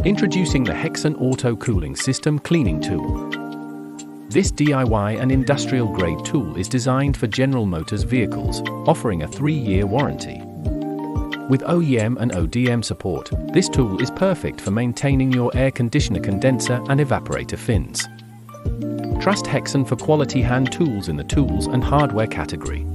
Introducing the Hexan Auto Cooling System Cleaning Tool. This DIY and industrial-grade tool is designed for General Motors vehicles, offering a 3-year warranty. With OEM and ODM support, this tool is perfect for maintaining your air conditioner condenser and evaporator fins. Trust Hexan for quality hand tools in the tools and hardware category.